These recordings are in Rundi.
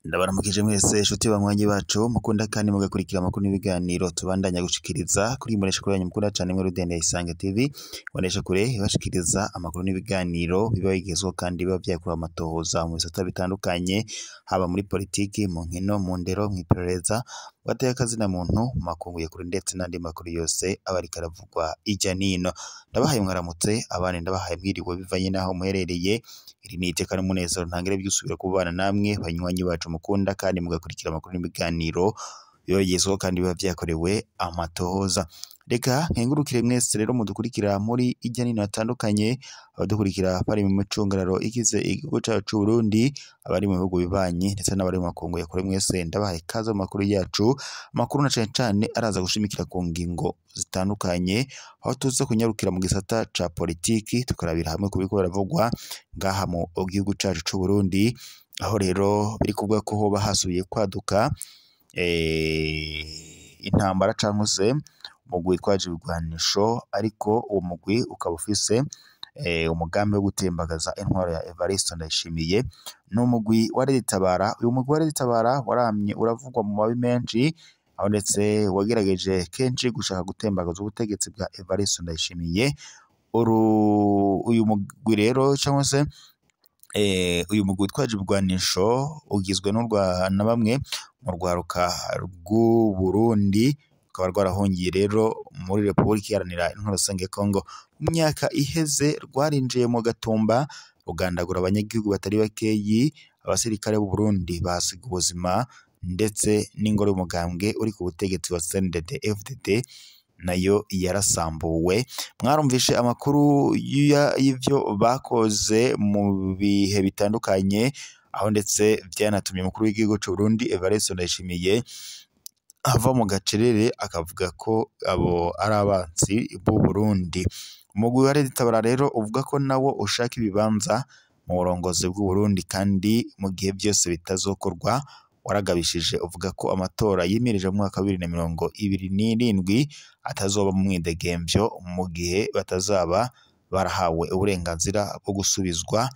Ndabaramukije mwese nshuti banywanyi bacu mukunda kandi mugakurikira amakuru n'ibiganiro tubandanya gushikiriza kuri muresha kure yanyu mukunda cyane mwe Rudende ya Isange TV bonesha kure ibashikiriza amakuru n'ibiganiro biba bigezweho kandi biba byakura amatohoza mu bisata bitandukanye haba muri politiki mu nkino mu ndero mu iperereza bateye akazina muntu makunguye kuri ndetse n'andi makuru yose abari karavugwa ijya nino ndabahaye mwaramutse abane ndabahaye mwiriwe bivanye naho muherereye iri ni iteka n'umunezero ntangire byusubira kubana namwe banywanyi bacu mukunda kandi mugakurikira amakuru n'ibiganiro biba bigezweho kandi biba byakorewe amatohoza. Reka nkengurukire mwese rero mudukurikira muri ijya nino hatandukanye abadukurikira bari mu micungararo igize igihugu cyacu Burundi abari mu bihugu bibanyi ndetse n'abari mu makungu yakore mwese ndabahaye kaze mu makuru yacu amakuru na cyane araza gushimikira ku ngingo zitandukanye aho tuza kunyarukira mu gisata ca politiki tukarabira hamwe kubiko baravugwa ngaha mu gihugu cyacu cy'u Burundi aho rero biri kuvuga ko hoba hasubiye kwaduka intambara cyangwa se umugwi witwaje ibigwanisho ariko uwo mugwi ukaba ufise umugambi wo gutembagaza intwaro ya Evariste Ndayishimiye n'umugwi wa Reditabara. Uyu mugwi wa Reditabara waramye uravugwa mu mabi menshi aho ndetse wagerageje kenshi gushaka gutembagaza ubutegetsi bwa Evariste Ndayishimiye. Uyu mugwi rero cyangwa se uyu mugwi witwaje ibigwanisho ugizwe na bamwe mu rwaruka rw'u Burundi rukaba rwarahungiye rero muri Repubulika Iharanira Intwaro Rusange ya Kongo. Mu myaka iheze rwarinjiye mu gatumba rugandagura abanyagihugu batari bakeyi, abasirikare b'u Burundi basiga ubuzima ndetse n'ingoro y'umugambwe uri ku butegetsi wa CNDD FDD nayo yarasambuwe. Mwarumvishe amakuru y'ivyo bakoze mu bihe bitandukanye aho ndetse byanatumye umukuru w'igihugu cy'u Burundi Evariste Ndayishimiye ava mu gacerere akavuga ko abo ari abansi b'u Burundi. Umugwi wa Reditabara rero uvuga ko nawo ushaka ibibanza mu burongozi bw'u Burundi kandi mu gihe byose bitazokorwa waragabishije uvuga ko amatora yimirije mu mwaka wa 2027 atazoba mu mwidegembyo mu gihe batazaba barahawe uburenganzira bwo gusubizwa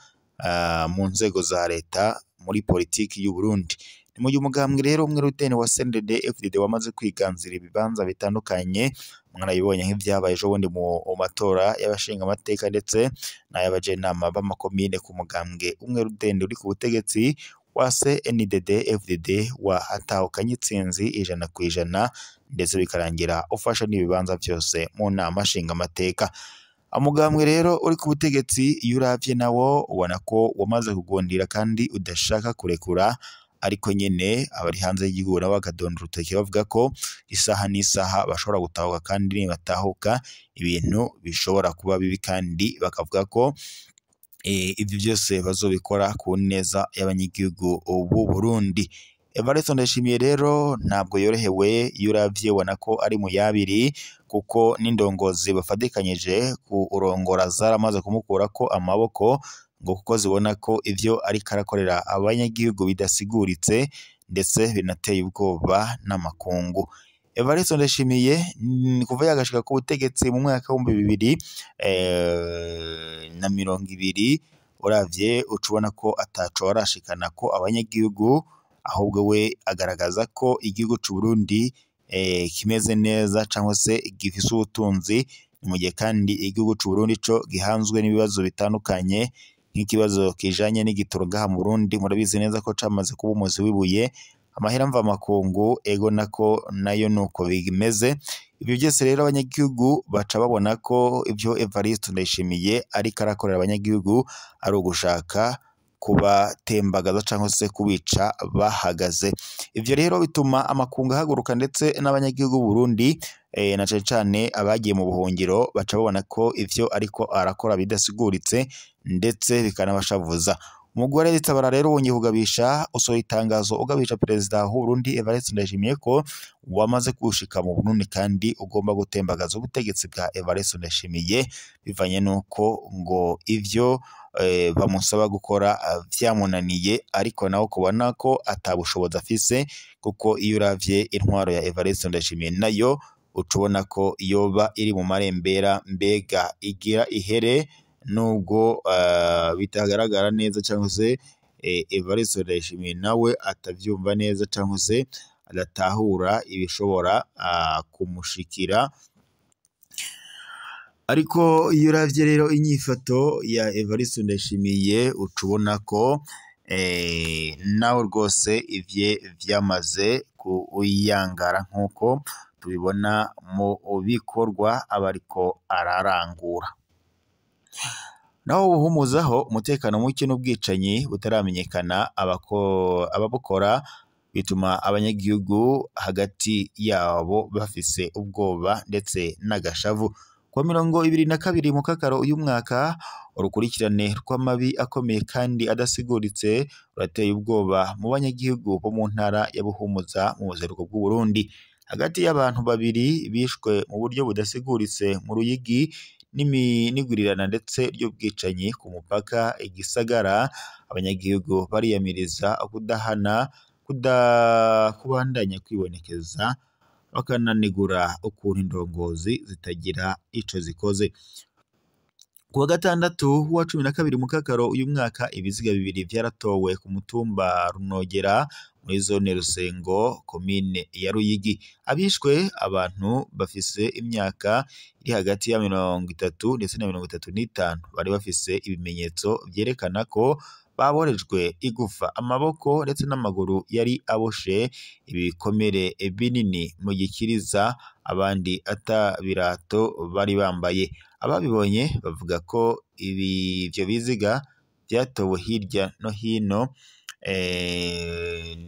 mu nzego za leta muri politiki y'u Burundi. Ni mu gihe umugambwe rero umwe Rudende wa CNDD FDD wamaze kwiganzira ibibanza bitandukanye mwarabibonye nk'ibyabaye ejo bundi mu matora y'abashinga amateka ndetse n'ay'abajenama b'amakomine ku mugambwe umwe Rudende uri ku butegetsi wa CNDD FDD watahukanye itsinzi 100% ndetse bikarangira ufasha n'ibibanza byose mu nama nshinga amateka. Umugambwe rero uri ku butegetsi iyo uravye nawo ubona ko wamaze kugondira kandi udashaka kurekura ariko nyene abari hanze y'igihugu nabo bakadondera urutoki bavuga ko isaha n'isaha bashobora gutahuka kandi nibatahuka ibintu bishobora kuba bibi kandi bakavuga ko ibyo byose bazobikora ku neza y'abanyagihugu b'u Burundi. Evariste Ndayishimiye rero ntabwo yorohewe iyo uravye ubona ko ari mu yabiri kuko n'indongozi bafadikanyije ku urongora zaramaze kumukura ko amaboko ngo kuko zibona ko ivyo ari karakorera abanyagihugu bidasiguritse ndetse binateye ubwoba n'amakungu. Evariste Ndayishimiye kuva yagashika ku butegetsi mu mwaka wa 2020 uravye ucubona ko ataco warashikana ko abanyagihugu ahubwo we agaragaza ko igihugu cy'u Burundi kimeze neza cyangwa se gifise ubutunzi mu gihe kandi igihugu cy'u Burundi co gihanzwe n'ibibazo bitandukanye nk'ikibazo kijanye n'igitoro ngaha mu Burundi. Murabizi neza ko camaze kuba umuzi wibuye amahera mva makungu ego nako nayo nuko bimeze. Ibyo byose rero abanyagihugu baca babona ko ibyo Evariste Ndayishimiye ari karakorera abanyagihugu ari ugushaka kubatembagaza cyangwa se kubica bahagaze. Ivyo rero bituma amakungu ahaguruka ndetse n'abanyagihugu b'u Burundi na cyane abagiye mu buhungiro baca babona ko ivyo ariko arakora bidasiguritse ndetse bikanabashavuza. Umugwi wa Reditabara rero wongeye kugabisha usohoye itangazo ugabisha perezida w'u Burundi Evariste Ndayishimiye ko wamaze kushika mu Burundi kandi ugomba gutembagaza ubutegetsi bwa Evariste Ndayishimiye bivanye nuko ngo ivyo bamusaba gukora vyamunaniye ariko nawe kubona ko atabushobozi afise kuko iyo uravye intwaro ya Evariste Ndayishimiye nayo ucubona ko yoba iri mu marembera, mbega igira ihere nubwo bitagaragara neza cyangwa se Evariste Ndayishimiye nawe atavyumva neza cyangwa se adatahura ibishobora kumushikira. Ariko iyo uravye rero inyifato ya Evariste Ndayishimiye ucubona ko nawe rwose ivye vyamaze kuyangara nk'uko tubibona mu bikorwa aba ariko ararangura. Naho buhumuzaho umutekano muke n'ubwicanyi butaramenyekana ababukora bituma abanyagihugu hagati yabo bafise ubwoba ndetse n'agashavu. Kwa 22 Mukakaro uyu mwaka, urukurikirane rw'amabi akomeye kandi adasiguritse rurateye ubwoba mu banyagihugu bo mu ntara ya Buhumuza mu buseruko bw'u Burundi, hagati y'abantu babiri bishwe mu buryo budasiguritse mu Ruyigi n'igwirirana ndetse ry'ubwicanyi ku mupaka igisagara. Abanyagihugu bariyamiriza kubandanya kwibonekeza, bakananegura ukuntu indongozi zitagira ico zikoze. Kuwa gatandatu wa 12 Mukakaro uyu mwaka, ibiziga bibiri vyaratowe ku mutumba Runogera muri zone Rusengo komine ya Ruyigi. Abishwe abantu bafise imyaka iri hagati ya 30 ndetse na 35, bari bafise ibimenyetso vyerekana ko baborejwe igufa, amaboko ndetse n'amaguru yari aboshe ibikomere binini mu gikiriza, abandi ata birato bari bambaye. Ababibonye bavuga ko ivyo biziga vyatowe hirya no hino,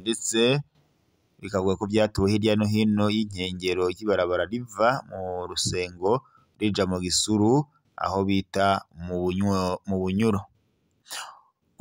ndetse bikavuga ko vyatowe hirya no hino y'inkengero y'ibarabara riva mu Rusengo rija mu Gisuru aho bita mu Bunyuro.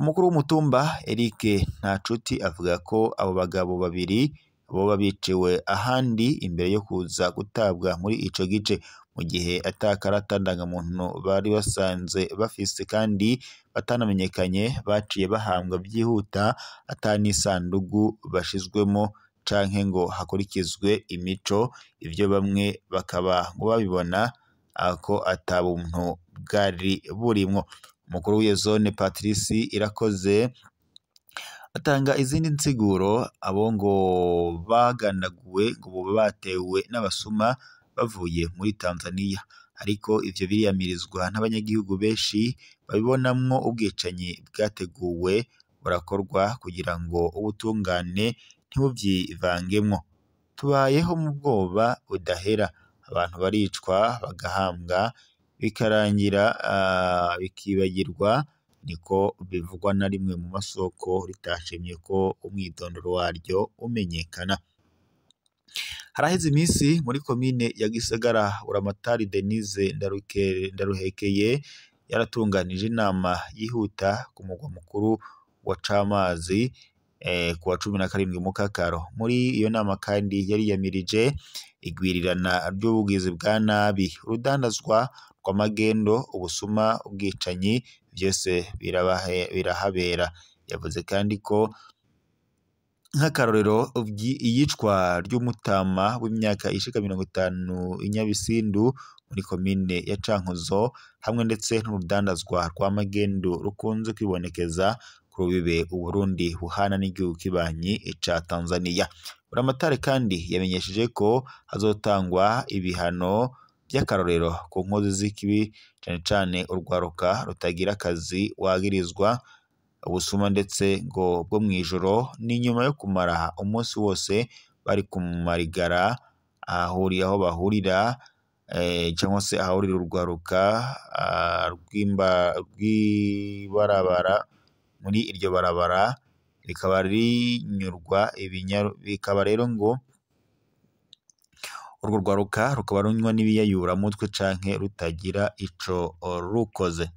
Umukuru w'umutumba Eric Ntacuti avuga ko abo bagabo babiri boba biciwe ahandi imbere yo kuza gutabwa muri ico gice, mu gihe atakarata ndangamuntu bari basanze bafise kandi batanamenyekanye, baciye bahambwa byihuta atanisandugu bashizwemo canke ngo hakurikizwe imico. Ivyo bamwe bakaba ngo babibona ko atabuntu bwari burimwo. Umukuru w'iyo zone Patrice Irakoze atanga izindi nsiguro, abo ngo bagandaguwe ngo boba batewe n'abasuma bavuye muri Tanzania, ariko ivyo biriyamirizwa n'abanyagihugu benshi babibonamwo ubwicanyi bwateguwe burakorwa kugira ngo ubutungane ntibuvyivangemwo. Tubayeho mu bwoba budahera, abantu baricwa bagahambwa bikarangira bikibagirwa, niko bivugwa na rimwe mu masoko ritashimye ko umwidondoro waryo umenyekana. Haraheze iminsi muri komine ya Gisagara, Buramatari Denise Ndaruhekeye yaratunganije inama yihuta ku mugwa mukuru wa Camazi kuwa 17 Mukakaro. Muri iyo nama kandi yariyamirije igwirirana ry'ubugizi bwa nabi, urudandazwa rw'amagendo, ubusuma, ubwicanyi, vyose birahabera. Yavuze kandi ko nk'akarorero iyicwa ry'umutama w'imyaka ishika 50 Inyabisindu muri komine ya Cankuzo, hamwe ndetse n'urudandazwa rw'amagendo rukunze kwibonekeza ku rubibe Uburundi buhana n'igihugu kibanyi ca Tanzania. Buramatari kandi yamenyesheje ko hazotangwa ibihano by'akarorero ku nkozi z'ikibi, cane cane urwaruka rutagira akazi wagirizwa ubusuma ndetse ngo bwo mwijoro, ni nyuma yo kumara umunsi wose bari kumarigara aho bahurira cyangwa se ahahurira urwaruka rw'ibarabara. Muri iryo barabara rikaba rinyurwa bikaba rero ngo urwo rwaruka rukaba runywa n'ibiyayuramutwe canke rutagira ico rukoze.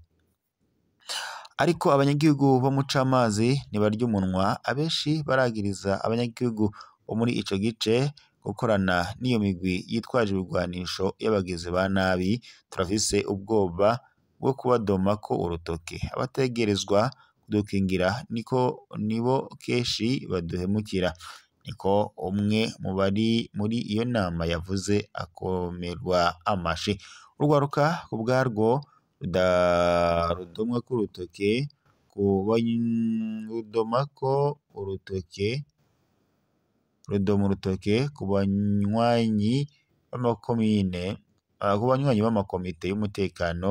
Ariko abanyagihugu bo mu Camazi ntibarya umunwa, abenshi baragiriza abanyagihugu bo muri ico gice gukorana n'iyo migwi yitwaje ibigwanisho y'abagizi ba nabi. Turafise ubwoba bwo kubadomako urutoke, abategerezwa kudukingira nibo keshi baduhemukira. niko umwe mu bari muri iyo nama yavuze akomerwa amashi. Urwaruka ubwarwo rudomako urutoke ku banywanyi b'amakomine ku banywanyi b'amakomite y'umutekano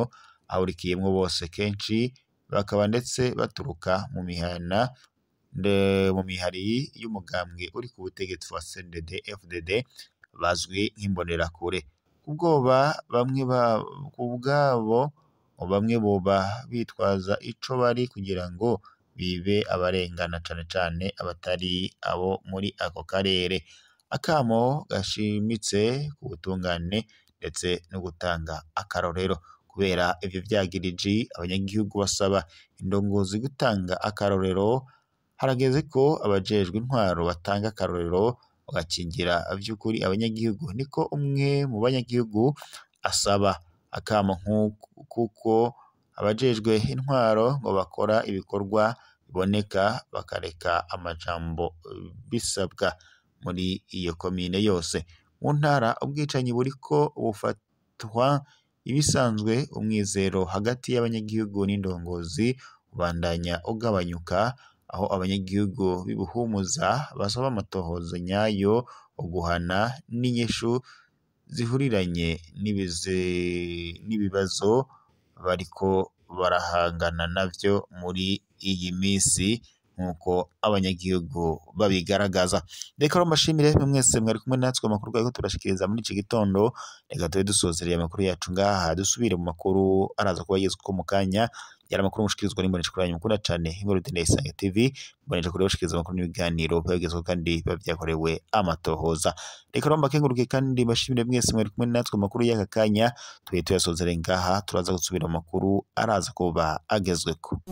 ahurikiyemwo bose, kenshi bakaba ndetse baturuka mu mihari y'umugambwe uri ku butegetsi wa CNDD FDD bazwi nk'imbonerakure. Bamwe boba bitwaza ico bari kugira ngo bibe abarengana cane cane abatari abo muri ako karere. Akamo gashimitse ku butungane ndetse no gutanga akarorero. Kubera ivyo vyagiriji, abanyagihugu basaba indongozi gutanga akarorero. Harageze ko abajejwe intwaro batanga akarorero bagakingira vy'ukuri abanyagihugu, niko umwe mu banyagihugu asaba. Akamo kuko abajejwe intwaro ngo bakora ibikorwa biboneka bakareka amajambo bisabwa muri iyo komine yose. Mu ntara ubwicanyi buriko bufatwa ibisanzwe, umwizero hagati y'abanyagihugu n'indongozi ubandanya ugabanyuka, aho abanyagihugu b'ibuhumuza basaba amatohoza nyayo, uguhana n'inyishu zihuriranye n'ibibazo bariko barahangana navyo muri iyi misi nk'uko abanyagihugu babigaragaza. Reka mbashimire mwese mwari kumwe natwe amakuru ariko turashikiriza muri iki gitondo. Reka tube dusozereye amakuru yacu ngaha, dusubire mu makuru araza kuba yezwe mu kanya. Yari amakuru mushikirizwa n'imboneshakure yanyu mukunda cane Inkuru Ndayisanga TV, mboneshakure bashikiriza amakuru n'ibiganiro bagezweho kandi bavyakorewe amatohoza. Reka mbakenguruke kandi bashimire mwese mwari kumwe natwe amakuru y'aka kanya. Tuyasozereye ngaha, turaza gusubira mu makuru araza kuba agezweko.